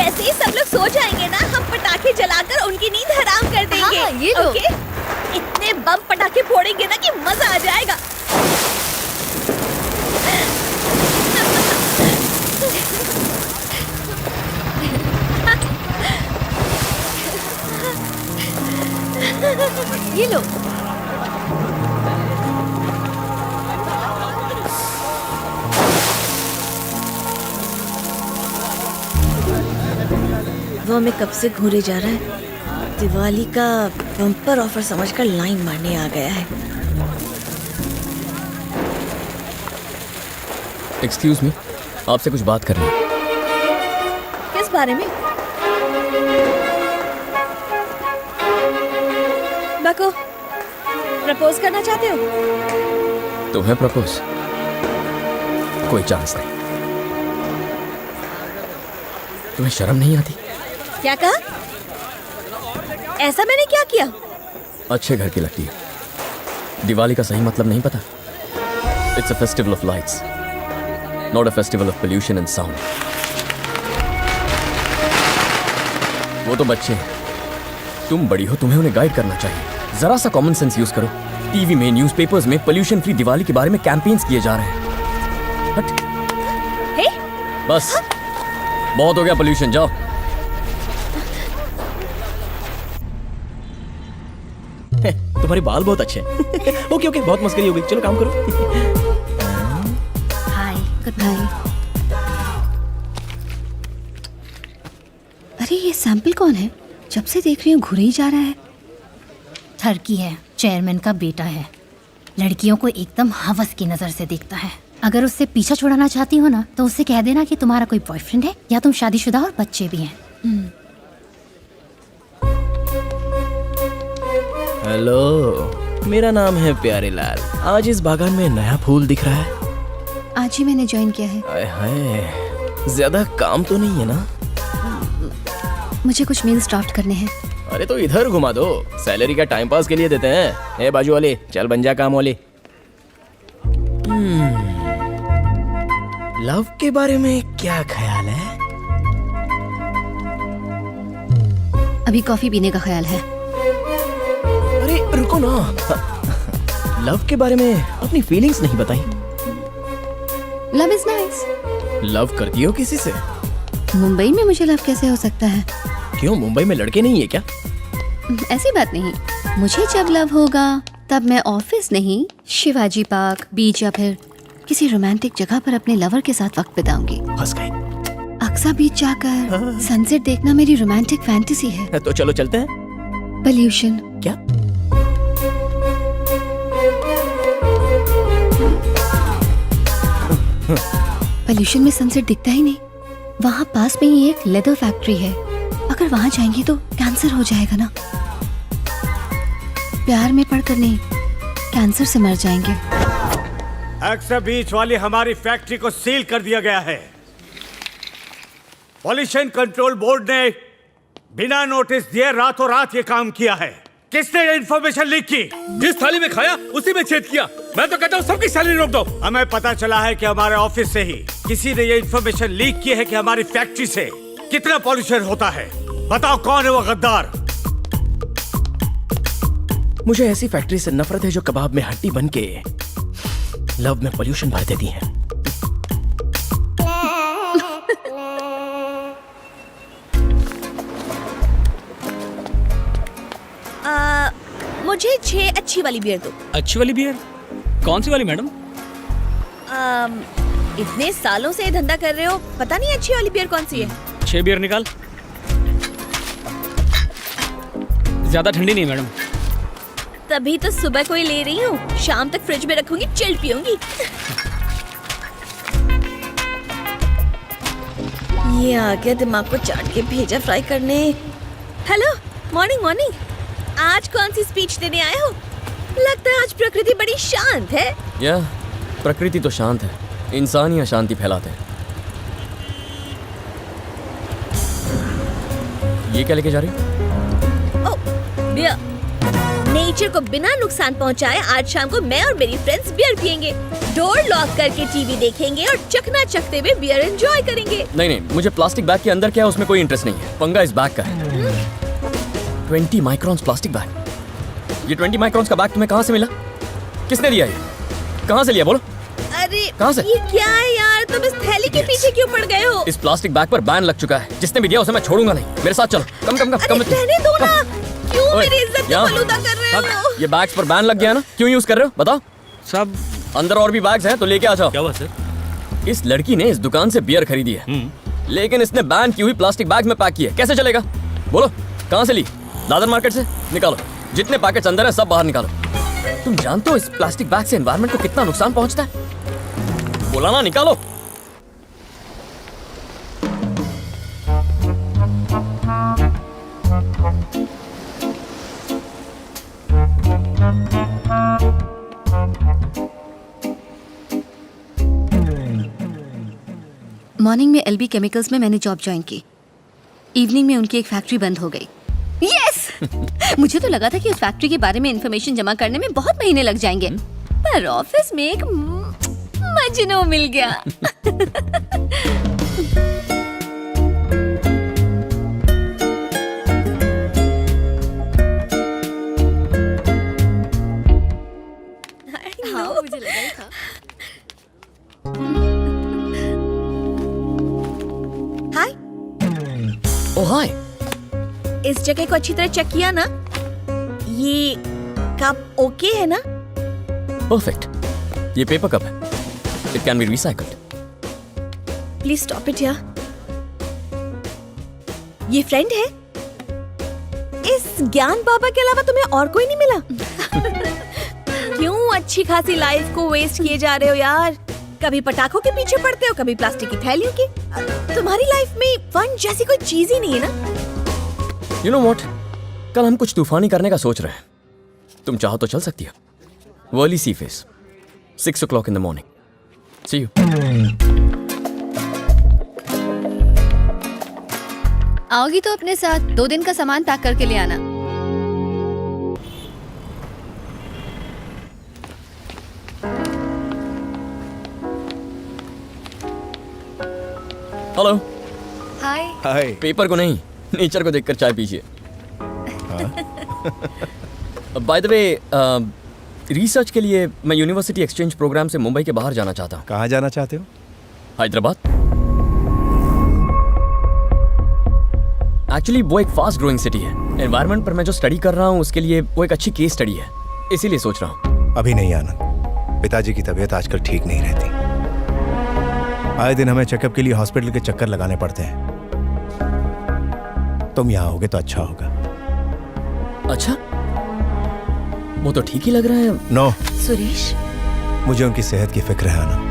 जैसे ही सब लोग सो जाएंगे ना, हम पटाखे जलाकर उनकी नींद हराम कर देंगे। हाँ, ये लो। ओके? इतने बम पटाखे फोड़ेंगे ना कि मजा आ जाएगा। ये लो। वो हमें कब से घूरे जा रहा है। दिवाली का बम्पर ऑफर समझकर लाइन मारने आ गया है। एक्सक्यूज मी, आपसे कुछ बात करनी है। किस बारे में? बको, प्रपोज करना चाहते हो? तुम्हें प्रपोज? कोई चांस नहीं। तुम्हें शर्म नहीं आती? क्या कहा? ऐसा मैंने क्या किया? अच्छे घर की लगती है। दिवाली का सही मतलब नहीं पता? It's a festival of lights, not a festival of pollution and sound. वो तो बच्चे हैं, तुम बड़ी हो, तुम्हें उन्हें गाइड करना चाहिए। जरा सा कॉमन सेंस यूज करो। टीवी में, न्यूज़पेपर्स में पोल्यूशन फ्री दिवाली के बारे में कैंपेन्स किए जा रहे हैं। हट। हे? बस बहुत हो गया पोल्यूशन, जाओ। तुम्हारे बाल बहुत अच्छे हैं। ओके ओके, बहुत मस्करी हो गई, चलो काम करो। हाय, गुड बाय। अरे ये सैंपल कौन है? जब से देख रही हूँ घुरे ही जा रहा है। ठरकी है, चेयरमैन का बेटा है। लड़कियों को एकदम हवस की नजर से देखता है। अगर उससे पीछा छुड़ाना चाहती हो ना, तो उससे कह देना कि तुम्हारा कोई बॉयफ्रेंड है या तुम शादीशुदा और बच्चे भी हैं। हेलो, मेरा नाम है प्यारे लाल। आज इस बागान में नया फूल दिख रहा है। आज ही मैंने ज्वाइन किया है। आय हाय, ज्यादा काम तो नहीं है ना? मुझे कुछ मेल्स ड्राफ्ट करने हैं। अरे तो इधर घुमा दो, सैलरी का टाइम पास के लिए देते हैं। ए बाजू वाली, चल बन जा काम वाली। लव के बारे में क्या ख्याल है? अभी कॉफी पीने का ख्याल है। अरे रुको ना, लव के बारे में अपनी फीलिंग्स नहीं बताई। Love is nice. लव करती हो किसी से? मुंबई में मुझे लव कैसे हो सकता है? क्यों, मुंबई में लड़के नहीं है क्या? ऐसी बात नहीं। मुझे जब लव होगा तब मैं ऑफिस नहीं, शिवाजी पार्क, बीच या फिर किसी रोमांटिक जगह पर अपने लवर के साथ वक्त बिताऊंगी। फंस गई। अक्सा बीच जाकर सनसेट देखना मेरी रोमांटिक फैंटेसी है। तो चलो चलते हैं। पोल्यूशन। क्या? पोल्यूशन में सनसेट दिखता ही नहीं। वहाँ पास में ही एक लेदर फैक्ट्री है। अगर वहाँ जाएंगे तो कैंसर हो जाएगा ना। प्यार में पड़कर नहीं, कैंसर से मर जाएंगे। अक्सा बीच वाली हमारी फैक्ट्री को सील कर दिया गया है। पॉल्यूशन कंट्रोल बोर्ड ने बिना नोटिस दिए रातों रात ये काम किया है। किसने इन्फॉर्मेशन लीक की? जिस थाली में खाया उसी में छेद किया। मैं तो कहता हूँ सबकी सैलरी रोक दो। हमें पता चला है कि हमारे ऑफिस से ही किसी ने ये इन्फॉर्मेशन लीक की है कि हमारी फैक्ट्री से कितना पॉल्यूशन होता है। बताओ कौन है वो गद्दार? मुझे ऐसी फैक्ट्री से नफरत है जो कबाब में हड्डी बन के लव में पोल्यूशन भर देती है। मुझे 6 अच्छी वाली बियर दो। अच्छी वाली बियर? कौन सी वाली मैडम? इतने सालों से ये धंधा कर रहे हो, पता नहीं अच्छी वाली बियर कौन सी है? 6 बियर निकाल। ज्यादा ठंडी नहीं मैडम। तभी तो सुबह को ही ले रही हूँ, शाम तक फ्रिज में रखूंगी, चिल्ड पीऊंगी। ये आ गया दिमाग को चाट के भेजा फ्राई करने। Hello, morning morning. आज कौन सी स्पीच देने आए हो? लगता है आज प्रकृति बड़ी शांत है। या प्रकृति तो शांत है, इंसान ही अशांति फैलाते हैं। ये क्या लेके जा रही हो? बियर। नेचर को बिना नुकसान पहुंचाए आज शाम को मैं और मेरी फ्रेंड्स बियर पियेंगे, डोर लॉक करके टीवी देखेंगे और चकना चकते हुए बियर एंजॉय करेंगे। नहीं नहीं, मुझे प्लास्टिक बैग के अंदर क्या है उसमें कोई इंटरेस्ट नहीं है। पंगा इस बैग का है। 20 माइक्रॉन्स प्लास्टिक बैग। ये 20 माइक्रॉन्स का बैग तुम्हें कहाँ से मिला? किसने दिया? ये कहाँ से लिया बोलो? अरे कहाँ से? ये क्या है यार, तुम इस थैली के पीछे क्यों पड़ गए हो? इस प्लास्टिक बैग पर बैन लग चुका है। जिसने भी दिया उसे मैं छोड़ूंगा नहीं। मेरे साथ चलो। कम कम कम कम। अरे रहने दो ना, क्यों ओए, मेरी इज्जत को यहाँ। बलूदा कर रहे हो? ये बैग्स पर बैन लग गया ना, क्यों यूज कर रहे हो बताओ? सब अंदर और भी बैग्स हैं तो लेके आ जाओ। क्या हुआ सर? इस लड़की ने इस दुकान से बियर खरीदी है, लेकिन इसने बैन की हुई प्लास्टिक बैग्स में पैक की है। कैसे चलेगा बोलो? कहाँ से ली? दादर मार्केट से। निकालो जितने पैकेट्स अंदर है सब बाहर निकालो। तुम जानते हो इस प्लास्टिक बैग से एनवायरनमेंट को कितना नुकसान पहुंचता है? बोला ना, निकालो। मॉर्निंग में एलबी केमिकल्स में मैंने जॉब ज्वाइन की। इवनिंग में उनकी एक फैक्ट्री बंद हो गई। यस मुझे तो लगा था कि उस फैक्ट्री के बारे में इंफॉर्मेशन जमा करने में बहुत महीने लग जाएंगे, पर ऑफिस में एक मजनू मिल गया। हाँ, मुझे लगा ही था। हाय, ओ हाय। इस जगह को अच्छी तरह चेक किया ना? ये कप ओके है ना? परफेक्ट। ये पेपर कप है। It can be recycled. Please stop it यार। ये फ्रेंड है? इस ज्ञान बाबा के अलावा तुम्हें और कोई नहीं मिला? क्यों अच्छी खासी लाइफ को वेस्ट किए जा रहे हो यार? कभी पटाखों के पीछे पड़ते हो, कभी प्लास्टिक की थैलियों की। तुम्हारी लाइफ में फन जैसी कोई चीज ही नहीं है ना? यू नो व्हाट, कल हम कुछ तूफानी करने का सोच रहे हैं। तुम चाहो तो चल सकती हो। वर्ली सी face, 6 o'clock in the morning. See you. आओगी तो अपने साथ 2 दिन का सामान पैक करके ले आना। हेलो। हाय। हाय। पेपर को नहीं, नेचर को देखकर चाय पीजिए। बाय द वे, रिसर्च के लिए मैं यूनिवर्सिटी एक्सचेंज प्रोग्राम से मुंबई के बाहर जाना चाहता हूँ। कहाँ जाना चाहते हो? हैदराबाद। एक्चुअली वो एक फास्ट ग्रोइंग सिटी है। एनवायरनमेंट पर मैं जो स्टडी कर रहा हूँ उसके लिए वो एक अच्छी केस स्टडी है, इसीलिए सोच रहा हूँ। अभी नहीं आनंद, पिताजी की तबीयत आजकल ठीक नहीं रहती। आए दिन हमें चेकअप के लिए हॉस्पिटल के चक्कर लगाने पड़ते हैं। तुम यहाँ होगे तो अच्छा होगा। अच्छा, वो तो ठीक ही लग रहा है। नो, सुरेश, मुझे उनकी सेहत की फिक्र है आनंद।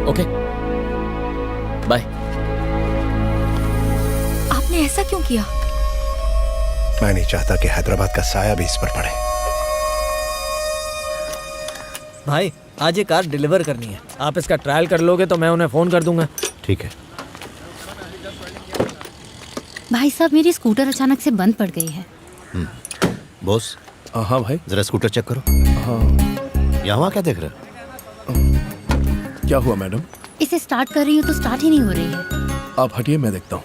Okay, bye. आपने ऐसा क्यों किया? मैं नहीं चाहता कि हैदराबाद का साया भी इस पर पड़े। भाई आज ये कार डिलीवर करनी है, आप इसका ट्रायल कर लोगे तो मैं उन्हें फोन कर दूंगा। ठीक है। भाई साहब मेरी स्कूटर अचानक से बंद पड़ गई है। बॉस, हाँ भाई। जरा स्कूटर चेक करो। हाँ। यहाँ क्या देख रहे हो? क्या हुआ मैडम? इसे स्टार्ट कर रही हूँ तो स्टार्ट ही नहीं हो रही है। आप हटिए, मैं देखता हूँ।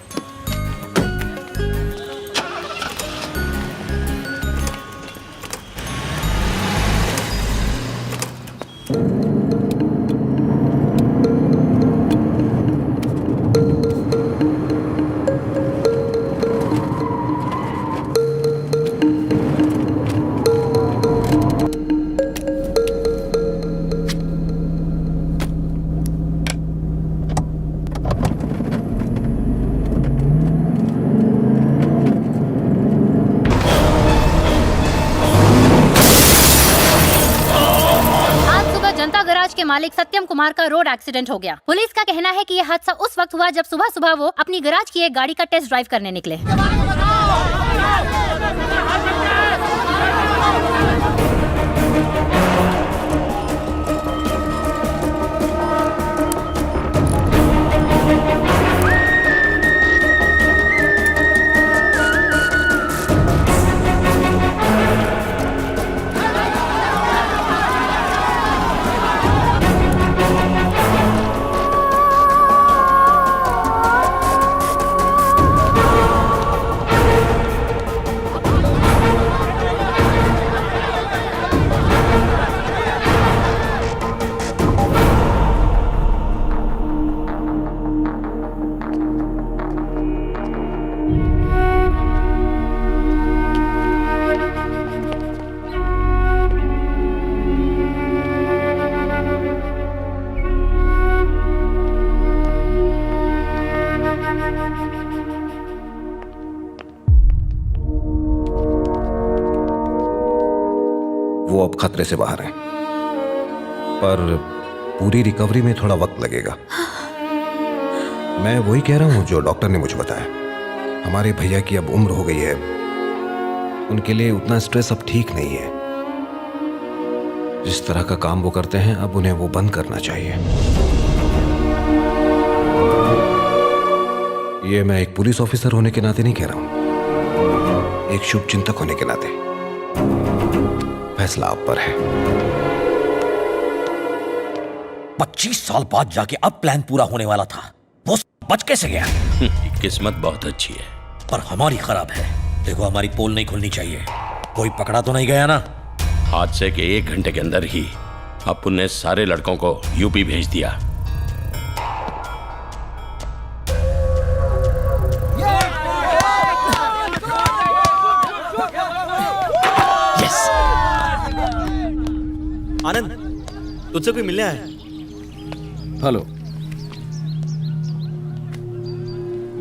के मालिक सत्यम कुमार का रोड एक्सीडेंट हो गया। पुलिस का कहना है कि यह हादसा उस वक्त हुआ जब सुबह सुबह वो अपनी गैराज की एक गाड़ी का टेस्ट ड्राइव करने निकले। अब खतरे से बाहर हैं, पर पूरी रिकवरी में थोड़ा वक्त लगेगा। मैं वही कह रहा हूं जो डॉक्टर ने मुझे बताया। हमारे भैया की अब उम्र हो गई है, उनके लिए उतना स्ट्रेस अब ठीक नहीं है। जिस तरह का काम वो करते हैं अब उन्हें वो बंद करना चाहिए। ये मैं एक पुलिस ऑफिसर होने के नाते नहीं कह रहा हूं, एक शुभ चिंतक होने के नाते। फैसला आप पर है। 25 साल बाद जाके अब प्लान पूरा होने वाला था, वो बच कैसे गया? किस्मत बहुत अच्छी है, पर हमारी खराब है। देखो, हमारी पोल नहीं खुलनी चाहिए। कोई पकड़ा तो नहीं गया ना? हादसे के 1 घंटे के अंदर ही अपुन ने सारे लड़कों को यूपी भेज दिया। आनंद, तुझसे कोई मिलने आया है? हेलो,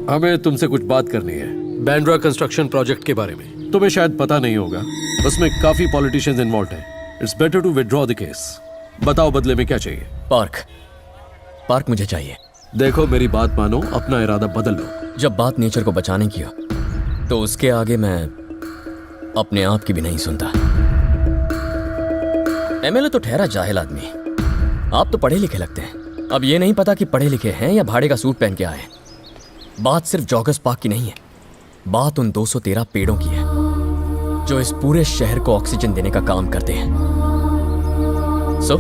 हमें तुमसे कुछ बात करनी है बैंड्रा कंस्ट्रक्शन प्रोजेक्ट के बारे में। तुम्हें शायद पता नहीं होगा, उसमें काफी पॉलिटिशियंस इन्वॉल्व हैं। It's better to withdraw the case. बताओ बदले में क्या चाहिए? पार्क मुझे चाहिए। देखो, मेरी बात मानो, अपना इरादा बदल लो। जब बात नेचर को बचाने की हो तो उसके आगे मैं अपने आप की भी नहीं सुनता। एमएलए तो ठहरा जाहिल आदमी, आप तो पढ़े लिखे लगते हैं। अब ये नहीं पता कि पढ़े लिखे हैं या भाड़े का सूट पहन के आए। बात सिर्फ जॉगर्स पार्क की नहीं है, बात उन 213 पेड़ों की है जो इस पूरे शहर को ऑक्सीजन देने का काम करते हैं। So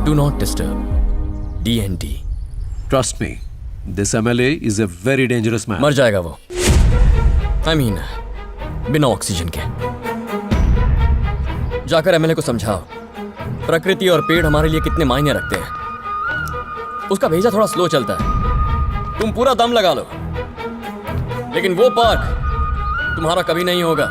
do not disturb DND। Trust me, this MLA is a very dangerous man. मर जाएगा वो, I mean, बिना ऑक्सीजन के। जाकर एमएलए को समझाओ प्रकृति और पेड़ हमारे लिए कितने मायने रखते हैं। उसका भेजा थोड़ा स्लो चलता है, तुम पूरा दम लगा लो, लेकिन वो पार्क तुम्हारा कभी नहीं होगा।